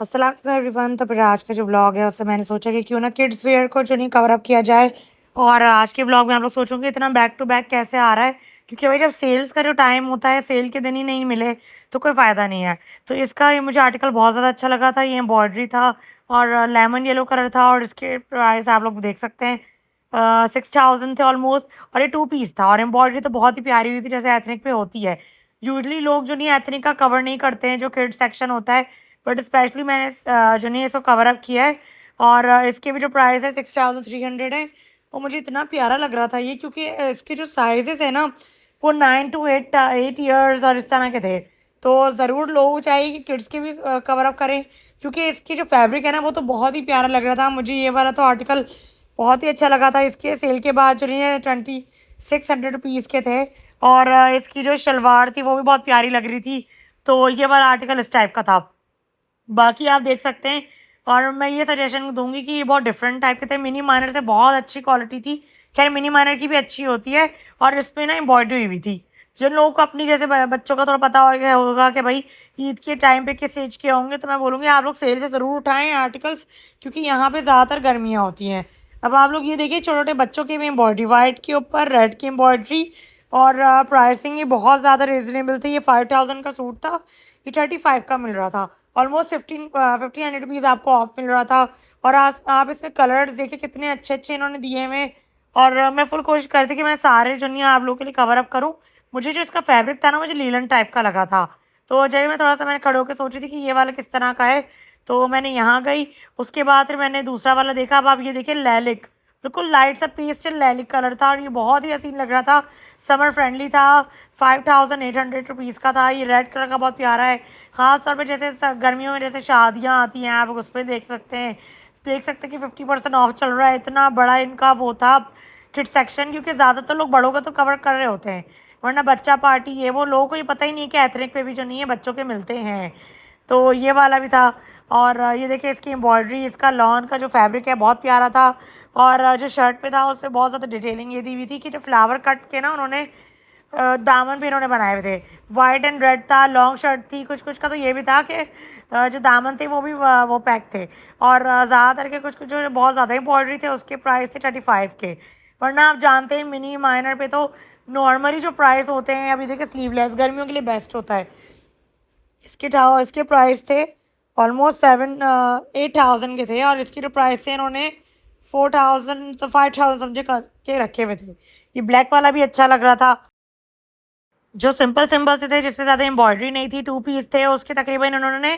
अस्सलाम वालेकुम एवरीवन। तो फिर आज का जो व्लॉग है उससे मैंने सोचा कि क्यों ना किड्स वेयर को जो नहीं कवर अप किया जाए। और आज के व्लॉग में आप लोग सोचोगे इतना बैक टू बैक कैसे आ रहा है, क्योंकि भाई जब सेल्स का जो टाइम होता है सेल के दिन ही नहीं मिले तो कोई फ़ायदा नहीं है। तो इसका ये मुझे आर्टिकल बहुत ज़्यादा अच्छा लगा था। ये एम्ब्रॉयडरी था और लेमन येलो कलर था और इसके प्राइस आप लोग देख सकते हैं 6000 थे ऑलमोस्ट। और ये टू पीस था और एम्ब्रॉयडरी तो बहुत ही प्यारी हुई थी जैसे एथनिक पे होती है। यूजली लोग जो नहीं एथनिक का कवर नहीं करते हैं जो किड्स सेक्शन होता है, बट स्पेशली मैंने जो नहीं इसको कवर अप किया है। और इसके भी जो प्राइस है 6300 है। और मुझे इतना प्यारा लग रहा था ये, क्योंकि इसके जो साइजेस है ना वो 9 to 8 ईयर्स और इस तरह के थे। तो ज़रूर लोग चाहिए कि किड्स के भी कवर अप करें, क्योंकि इसकी जो फैब्रिक है ना वो तो बहुत ही प्यारा लग रहा था। मुझे ये वाला तो आर्टिकल बहुत ही अच्छा लगा था। इसके सेल के बाद जो नहीं है 2600 रुपीज़ के थे। और इसकी जो शलवार थी वो भी बहुत प्यारी लग रही थी। तो ये वाला आर्टिकल इस टाइप का था। बाकी आप देख सकते हैं। और मैं ये सजेशन दूंगी कि ये बहुत डिफरेंट टाइप के थे। मिनी माइनर से बहुत अच्छी क्वालिटी थी। खैर मिनी माइनर की भी अच्छी होती है। और इसमें ना एम्ब्रॉयडरी हुई थी। जिन लोगों को अपनी जैसे बच्चों का थोड़ा पता होगा कि भाई ईद के टाइम पे किस एज के होंगे, तो मैं बोलूँगी आप लोग सेल से ज़रूर उठाएं आर्टिकल्स, क्योंकि यहाँ पे ज़्यादातर गर्मियाँ होती हैं। अब आप लोग ये देखिए छोटे छोटे बच्चों की भी एम्ब्रॉयडरी, वाइट के ऊपर रेड की एम्ब्रॉयडरी। और प्राइसिंग ये बहुत ज़्यादा रिजनेबल थी। ये 5000 का सूट था, ये 35 का मिल रहा था। ऑलमोस्ट 1500 रुपीज़ आपको ऑफ मिल रहा था। और आप इसमें कलर्स देखिए कितने अच्छे अच्छे इन्होंने दिए हुए। और मैं फुल कोशिश कर रही थी कि मैं सारे जो नहीं आप लोगों के लिए कवर अप करूं। मुझे जो इसका फैब्रिक था ना मुझे लीलन टाइप का लगा था। तो जब मैं थोड़ा सा मैंने खड़े होकर सोची थी कि ये वाला किस तरह का है, तो मैंने यहाँ गई। उसके बाद फिर मैंने दूसरा वाला देखा। अब आप ये देखिए लैलिक, बिल्कुल लाइट सा पेस्टल लैलिक कलर था और ये बहुत ही हसीन लग रहा था। समर फ्रेंडली था। 5800 रुपीज़ का था। ये रेड कलर का बहुत प्यारा है। ख़ास तौर पे जैसे गर्मियों में जैसे शादियाँ आती हैं आप उस पर देख सकते हैं कि 50% ऑफ चल रहा है। इतना बड़ा इनका वो था किड्स सेक्शन, क्योंकि ज़्यादातर लोग बड़ों का तो कवर कर रहे होते हैं, वरना बच्चा पार्टी ये वो लोगों को ये पता ही नहीं है कि एथनिक पे भी जो नहीं है बच्चों के मिलते हैं। तो ये वाला भी था। और ये देखिए इसकी एम्ब्रॉयडरी, इसका लॉन का जो फैब्रिक है बहुत प्यारा था। और जो शर्ट पे था उस पर बहुत ज़्यादा डिटेलिंग ये दी हुई थी कि जो फ्लावर कट के ना उन्होंने दामन भी इन्होंने बनाए हुए थे। वाइट एंड रेड था, लॉन्ग शर्ट थी। कुछ कुछ का तो ये भी था कि जो दामन थे वो भी वो पैक थे। और ज़्यादातर के कुछ कुछ जो बहुत ज़्यादा एम्ब्रॉयडरी थे उसके प्राइस थे 35 के। वरना आप जानते हैं मिनी माइनर पे तो नॉर्मली जो प्राइस होते हैं, अभी देखिए स्लीवलेस गर्मियों के लिए बेस्ट होता है। इसके प्राइस थे ऑलमोस्ट 8000 के थे। और इसके जो प्राइस थे इन्होंने 4000 तो 5000 समझे करके रखे हुए थे। ये ब्लैक वाला भी अच्छा लग रहा था, जो सिंपल सिंपल से थे जिसमें ज़्यादा एम्ब्रॉयडरी नहीं थी। टू पीस थे उसके तकरीबन उन्होंने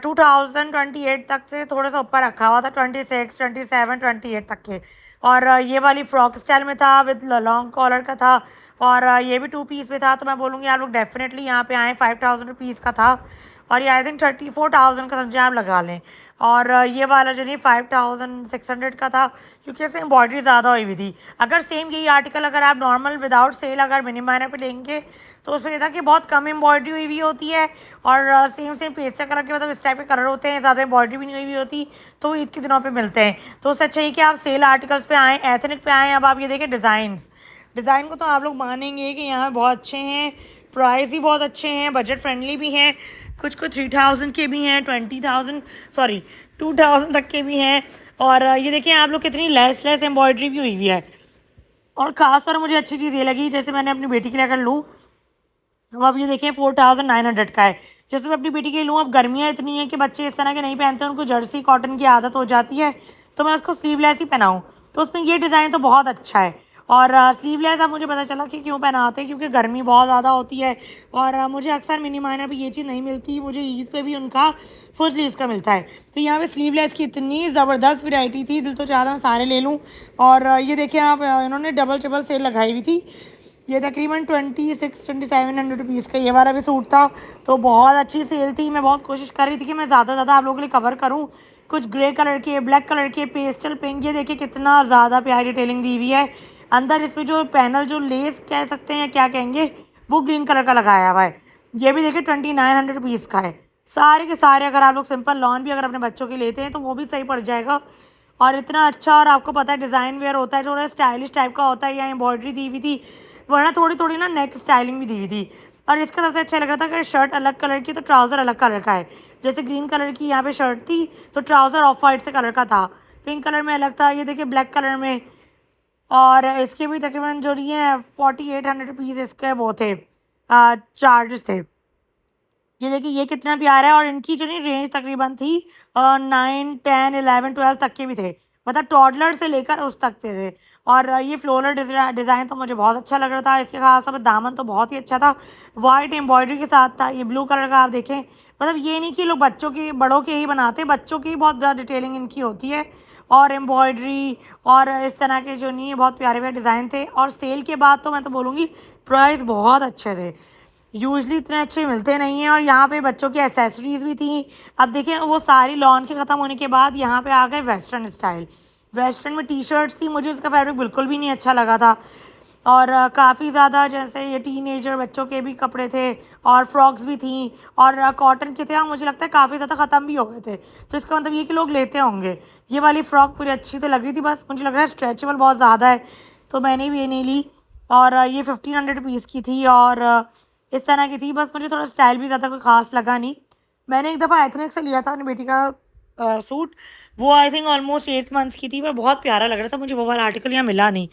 2028 तक से थोड़ा सा ऊपर रखा हुआ था, 26 27 28 तक के। और ये वाली फ्रॉक स्टाइल में था विद लॉन्ग कॉलर का था। और ये भी टू पीस में था। तो मैं बोलूँगी आप लोग डेफिनेटली यहाँ पे आएँ। 5000 रुपीज़ का था। और ये आई थिंक 34,000 का समझे आप लगा लें। और ये वाला जो नहीं 5600 का था, क्योंकि इसमें एम्ब्रॉयडरी ज़्यादा हुई हुई थी। अगर सेम यही आर्टिकल अगर आप नॉर्मल विदाउट सेल अगर मिनी माइनर पे लेंगे तो उसमें ये था कि बहुत कम एम्ब्रॉयडरी हुई हुई होती है। और सेम सेम पेस्टल कलर के मतलब इस टाइप के कलर होते हैं, ज़्यादा एम्ब्रॉयडरी भी नहीं हुई हुई होती। तो ईद के दिनों पे मिलते हैं। तो उससे अच्छा है कि आप सेल आर्टिकल्स पे आएँ, एथनिक पे आएँ। अब आप ये देखें डिज़ाइन को तो आप लोग मानेंगे कि यहाँ बहुत अच्छे हैं। प्राइस ही बहुत अच्छे हैं, बजट फ्रेंडली भी हैं। कुछ कुछ 3000 के भी हैं, 20,000 सॉरी 2000 तक के भी हैं। और ये देखिए आप लोग कितनी लेस एम्ब्रॉयडरी भी हुई हुई है। और ख़ास तौर मुझे अच्छी चीज़ ये लगी, जैसे मैंने अपनी बेटी के लिए अगर लूँ, अब ये देखिए 4900 का है। जैसे मैं अपनी बेटी के लिए लूँ, अब गर्मियाँ इतनी हैं कि बच्चे इस तरह के नहीं पहनते, उनको जर्सी कॉटन की आदत हो जाती है। तो मैं उसको स्लीवलेस ही पहनाऊँ, तो उसमें ये डिज़ाइन तो बहुत अच्छा है। और स्लीवलेस अब मुझे पता चला कि क्यों पहनाते हैं, क्योंकि गर्मी बहुत ज़्यादा होती है। और मुझे अक्सर मिनी माइनर पे ये चीज़ नहीं मिलती, मुझे ईद पे भी उनका फुल स्लीव्स का मिलता है। तो यहाँ पे स्लीवलेस की इतनी ज़बरदस्त वैरायटी थी, दिल तो चाहता मैं सारे ले लूँ। और ये देखिए आप इन्होंने डबल ट्रिपल सेल लगाई हुई थी। ये तकरीबन 2700 रुपीज़ का ये वाला भी सूट था। तो बहुत अच्छी सेल थी। मैं बहुत कोशिश कर रही थी कि मैं ज़्यादा से ज़्यादा आप लोगों के लिए कवर करूँ। कुछ ग्रे कलर के, ब्लैक कलर के, पेस्टल पिंक, ये देखिए कितना ज़्यादा प्यारी डिटेलिंग दी हुई है। अंदर इसमें जो पैनल जो लेस कह सकते हैं या क्या कहेंगे, वो ग्रीन कलर का लगाया हुआ है। ये भी देखिए 2900 रुपीज़ का है। सारे के सारे अगर आप लोग सिंपल लॉन भी अगर अपने बच्चों के लेते हैं तो वो भी सही पड़ जाएगा। और इतना अच्छा, और आपको पता है डिज़ाइन वेयर होता है, थोड़ा स्टाइलिश टाइप का होता है। या एम्ब्रॉयडरी दी हुई थी, वरना थोड़ी थोड़ी ना नेक स्टाइलिंग भी दी हुई थी। और इसका सबसे अच्छा लग रहा था, अगर शर्ट अलग कलर की तो ट्राउज़र अलग कलर का है। जैसे ग्रीन कलर की यहाँ पे शर्ट थी, तो ट्राउज़र ऑफ वाइट से कलर का था, पिंक कलर में अलग था, ये देखिए ब्लैक कलर में। और इसके भी तकरीबन जो रही है 4800 रुपीज़ इसके वो थे, चार्जेस थे। ये देखिए ये कितना प्यारा है, और इनकी जो नहीं रेंज तकरीबन थी 9, 10, 11, 12 तक के भी थे, मतलब टॉडलर से लेकर उस तक के थे। और ये फ्लोरल डिज़ाइन तो मुझे बहुत अच्छा लग रहा था। इसके खास तौर पर दामन तो बहुत ही अच्छा था, वाइट एम्ब्रॉयडरी के साथ था। ये ब्लू कलर का आप देखें, मतलब ये नहीं कि लोग बच्चों के बड़ों के ही बनाते, बच्चों की बहुत ज़्यादा डिटेलिंग इनकी होती है, और एम्ब्रॉयडरी और इस तरह के जो नहीं है बहुत प्यारे प्यारे डिज़ाइन थे। और सेल के बाद तो मैं तो बोलूँगी प्राइस बहुत अच्छे थे, यूजली इतने अच्छे मिलते नहीं हैं। और यहाँ पे बच्चों की एसेसरीज़ भी थी। अब देखिए वो सारी लॉन के ख़त्म होने के बाद यहाँ पे आ गए वेस्टर्न स्टाइल। वेस्टर्न में टी शर्ट्स थी, मुझे इसका फैब्रिक बिल्कुल भी नहीं अच्छा लगा था। और काफ़ी ज़्यादा जैसे ये टीनेजर बच्चों के भी कपड़े थे, और फ्रॉक्स भी थी, और कॉटन के थे, और मुझे लगता है काफ़ी ज़्यादा ख़त्म भी हो गए थे। तो इसका मतलब ये कि लोग लेते होंगे। ये वाली फ़्रॉक पूरी अच्छी तो लग रही थी, बस मुझे लग रहा है स्ट्रेचेबल बहुत ज़्यादा है, तो मैंने भी ये नहीं ली। और ये 1500 रुपीज़ की थी, और इस तरह की थी। बस मुझे थोड़ा स्टाइल भी ज़्यादा कोई ख़ास लगा नहीं। मैंने एक दफ़ा एथनिक से लिया था अपनी बेटी का सूट, वो आई थिंक ऑलमोस्ट 8 मंथ्स की थी, पर बहुत प्यारा लग रहा था। मुझे वो वाला आर्टिकल यहाँ मिला नहीं।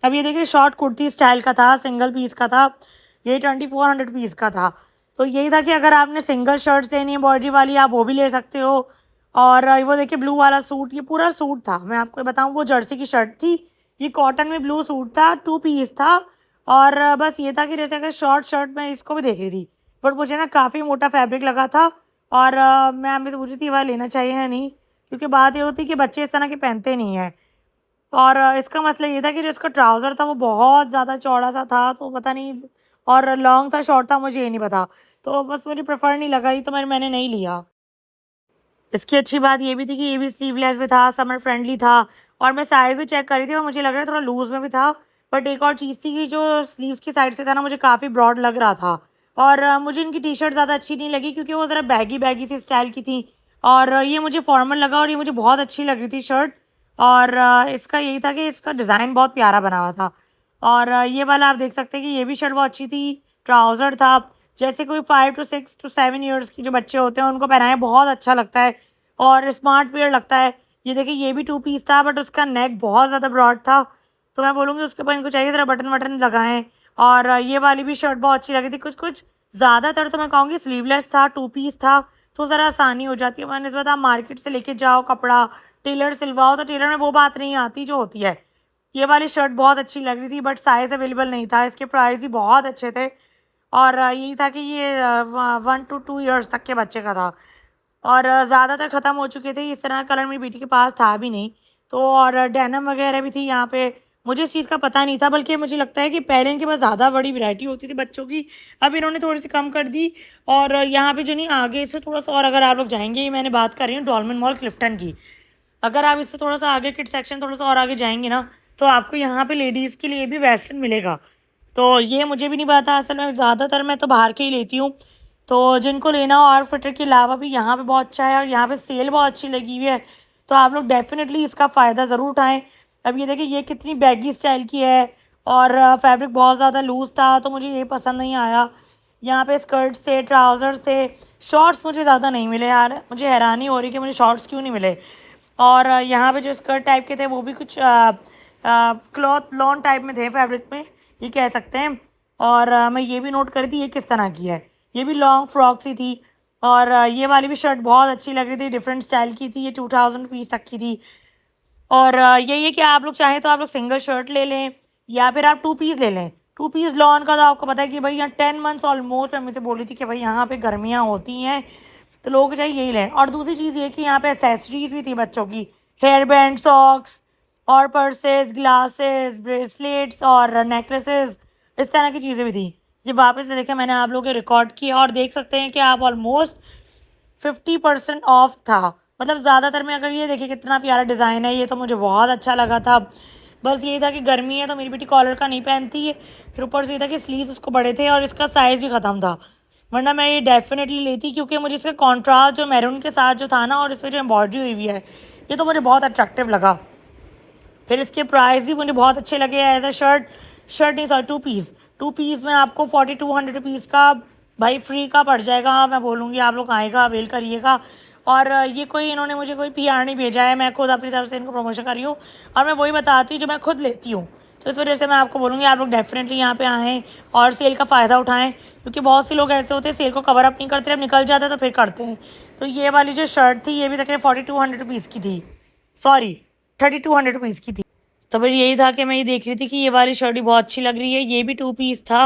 अब ये देखिए शॉर्ट कुर्ती स्टाइल का था, सिंगल पीस का था, ये 2400 पीस का था। तो यही था कि अगर आपने सिंगल शर्ट्स लेनी है एम्ब्रॉयडरी वाली, आप वो भी ले सकते हो। और वो देखिए ब्लू वाला सूट, ये पूरा सूट था, मैं आपको बताऊँ, वो जर्सी की शर्ट थी, ये कॉटन में ब्लू सूट था, 2 पीस था। और बस ये था कि जैसे अगर शॉर्ट शर्ट मैं इसको भी देख रही थी, बट मुझे ना काफ़ी मोटा फैब्रिक लगा था। और मैं अम्मी से पूछ रही थी वह लेना चाहिए या नहीं, क्योंकि बात ये होती है कि बच्चे इस तरह के पहनते नहीं हैं। और इसका मसला ये था कि जो इसका ट्राउज़र था वो बहुत ज़्यादा चौड़ा सा था, तो पता नहीं, और लॉन्ग था शॉर्ट था मुझे ये नहीं पता, तो बस मुझे प्रेफर नहीं लगा, ये तो मैंने नहीं लिया। इसकी अच्छी बात ये भी थी कि ये भी स्लीवलेस में था, समर फ्रेंडली था, और मैं साइज़ भी चेक कर रही थी, और मुझे लग रहा है थोड़ा लूज़ में भी था। बट एक और चीज़ थी कि जो स्लीव्स की साइड से था ना, मुझे काफ़ी ब्रॉड लग रहा था। और मुझे इनकी टी शर्ट ज़्यादा अच्छी नहीं लगी, क्योंकि वो ज़रा बैगी बैगी सी स्टाइल की थी, और ये मुझे फॉर्मल लगा, और ये मुझे बहुत अच्छी लग रही थी शर्ट। और इसका यही था कि इसका डिज़ाइन बहुत प्यारा बना हुआ था। और ये वाला आप देख सकते हैं कि ये भी शर्ट बहुत अच्छी थी, ट्राउज़र था। जैसे कोई 5 to 6 to 7 ईयर्स की जो बच्चे होते हैं उनको पहनाएं बहुत अच्छा लगता है, और स्मार्ट वियर लगता है। ये देखिए ये भी 2 पीस था, बट उसका नेक बहुत ज़्यादा ब्रॉड था, तो मैं बोलूँगी उसके ऊपर इनको चाहिए ज़रा बटन वटन लगाएं। और ये वाली भी शर्ट बहुत अच्छी लगी थी। कुछ कुछ ज़्यादातर तो मैं कहूँगी स्लीवलेस था, 2 पीस था, तो ज़रा आसानी हो जाती है बनस्बत आप मार्केट से लेके जाओ कपड़ा, टेलर सिलवाओ, तो टेलर में वो बात नहीं आती जो होती है। ये वाली शर्ट बहुत अच्छी लग रही थी, बट साइज़ अवेलेबल नहीं था, इसके प्राइस ही बहुत अच्छे थे। और यही था कि ये 1 to 2 ईयर्स तक के बच्चे का था, और ज़्यादातर ख़त्म हो चुके थे। इस तरह का कलर मेरी बेटी के पास था भी नहीं। तो और डेनिम वगैरह भी थी यहाँ पे, मुझे इस चीज़ का पता नहीं था, बल्कि मुझे लगता है कि पहले इनके पास ज़्यादा बड़ी वैरायटी होती थी बच्चों की, अब इन्होंने थोड़ी सी कम कर दी। और यहाँ पे जो नहीं आगे से थोड़ा सा और अगर आप लोग जाएंगे, ये मैंने बात कर रही हूँ डॉलमेन मॉल क्लिफ्टन की, अगर आप इससे थोड़ा सा आगे किड सेक्शन थोड़ा सा और आगे जाएंगे ना, तो आपको यहाँ पे लेडीज़ के लिए भी वेस्टर्न मिलेगा। तो ये मुझे भी नहीं पता, असल में ज़्यादातर मैं तो बाहर के ही लेती हूँ। तो जिनको लेना हो आउटफिटर के अलावा भी यहाँ पे बहुत अच्छा है, और यहाँ पे सेल बहुत अच्छी लगी हुई है, तो आप लोग डेफिनेटली इसका फ़ायदा ज़रूर उठाएं। अब ये देखिए ये कितनी बैगी स्टाइल की है, और फैब्रिक बहुत ज़्यादा लूज़ था, तो मुझे ये पसंद नहीं आया। यहाँ पे स्कर्ट्स थे, ट्राउज़र्स थे, शॉर्ट्स मुझे ज़्यादा नहीं मिले यार, मुझे हैरानी हो रही कि मुझे शॉर्ट्स क्यों नहीं मिले। और यहाँ पे जो स्कर्ट टाइप के थे वो भी कुछ क्लॉथ लॉन टाइप में थे, फैब्रिक में ये कह सकते हैं। और मैं ये भी नोट करी थी ये किस तरह की है, ये भी लॉन्ग फ्रॉक सी थी। और ये वाली भी शर्ट बहुत अच्छी लग रही थी, डिफरेंट स्टाइल की थी, ये 2000 रुपीज़ तक की थी। और यही है कि आप लोग चाहें तो आप लोग सिंगल शर्ट ले लें, या फिर आप 2 पीस ले लें। 2 पीस लॉन का तो आपको पता है कि भाई यहाँ 10 मंथ्स ऑलमोस्ट मैं मुझे बोली थी कि भाई यहाँ पे गर्मियाँ होती हैं, तो लोग चाहिए यही लें। और दूसरी चीज़ ये कि यहाँ पे एसेसरीज़ भी थी बच्चों की, हेयर बैंड, सॉक्स, और पर्सेस, ग्लासेस, ब्रेसलेट्स, और नेकलेसेस, इस तरह की चीज़ें भी थी। ये वापस से देखें मैंने आप लोगों के रिकॉर्ड किया, और देख सकते हैं कि आप ऑलमोस्ट 50% ऑफ था। मतलब ज़्यादातर में अगर ये देखिए कितना प्यारा डिज़ाइन है, ये तो मुझे बहुत अच्छा लगा था। बस ये था कि गर्मी है तो मेरी बेटी कॉलर का नहीं पहनती है, फिर ऊपर से ये था कि स्लीव्स उसको बड़े थे, और इसका साइज़ भी ख़त्म था, वरना मैं ये डेफिनेटली लेती, क्योंकि मुझे इसका कॉन्ट्रास्ट जो मैरून के साथ जो था ना, और इसमें जो एम्ब्रॉयडरी हुई हुई है, ये तो मुझे बहुत अट्रैक्टिव लगा। फिर इसके प्राइस भी मुझे बहुत अच्छे लगे एज अ शर्ट। शर्ट नहीं सॉरी 2 पीस, 2 पीस में आपको 4200 रुपीज़ का भाई फ्री का पड़ जाएगा। हाँ, मैं बोलूँगी आप लोग आएगा अवेल करिएगा। और ये कोई इन्होंने मुझे कोई पीआर नहीं भेजा है, मैं खुद अपनी तरफ से इनको प्रमोशन कर रही हूँ और मैं वही बताती हूँ जो मैं खुद लेती हूँ। तो इस वजह से मैं आपको बोलूँगी आप लोग डेफिनेटली यहाँ पे आएँ और सेल का फ़ायदा उठाएं, क्योंकि बहुत से लोग ऐसे होते हैं सेल को कवर अप नहीं करते, अब निकल जाता है तो फिर करते हैं। तो ये वाली जो शर्ट थी ये भी तकरीबन 4200 रुपीज़ की थी, सॉरी 3200 रुपीज़ की थी। तो फिर यही था कि मैं ये देख रही थी कि ये वाली शर्ट भी बहुत अच्छी लग रही है, ये भी 2 पीस था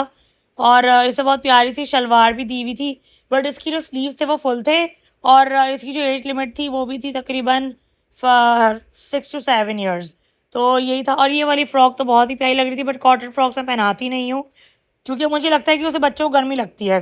और इसमें बहुत प्यारी सी शलवार भी दी हुई थी, बट इसकी जो स्लीव्स थे वो फुल थे और इसकी जो एज लिमिट थी वो भी थी तकरीबन 6 to 7 years। तो यही था। और ये वाली फ़्रॉक तो बहुत ही प्यारी लग रही थी, बट कॉटन फ्रॉक्स मैं पहनाती नहीं हूँ क्योंकि मुझे लगता है कि उसे बच्चों को गर्मी लगती है,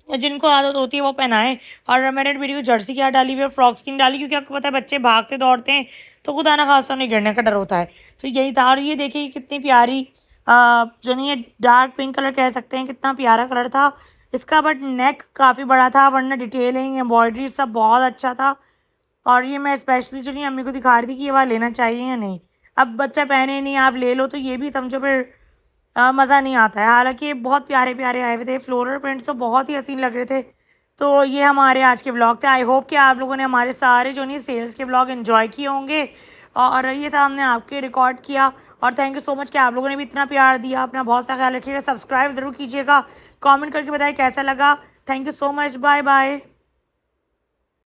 जिनको आदत होती है वो पहनाएं। और मैंने वीडियो जर्सी की डाली हुई है, फ्रॉक्स की नहीं डाली, क्योंकि आपको पता है बच्चे भागते दौड़ते हैं तो खुदा ना खास नहीं गिरने का डर होता है। तो यही था। और ये देखिए कितनी प्यारी जो नहीं है डार्क पिंक कलर कह सकते हैं, कितना प्यारा कलर था इसका, बट नेक काफ़ी बड़ा था, वरना डिटेलिंग एम्ब्रॉयडरी सब बहुत अच्छा था। और ये मैं स्पेशली जो नहीं अम्मी को दिखा रही थी कि ये वाला लेना चाहिए या नहीं। अब बच्चा पहने नहीं, आप ले लो तो ये भी समझो फिर मज़ा नहीं आता है। हालाँकि बहुत प्यारे-प्यारे आए हुए थे, फ्लोरल प्रिंट्स तो बहुत ही हसीन लग रहे थे। तो ये हमारे आज के व्लॉग थे। आई होप कि आप लोगों ने हमारे सारे जो नहीं सेल्स के व्लॉग एन्जॉय किए होंगे और ये सब हमने आपके रिकॉर्ड किया। और थैंक यू सो मच कि आप लोगों ने भी इतना प्यार दिया। अपना बहुत सा ख्याल रखिएगा, सब्सक्राइब ज़रूर कीजिएगा, कमेंट करके बताइए कैसा लगा। Thank you so much, bye bye.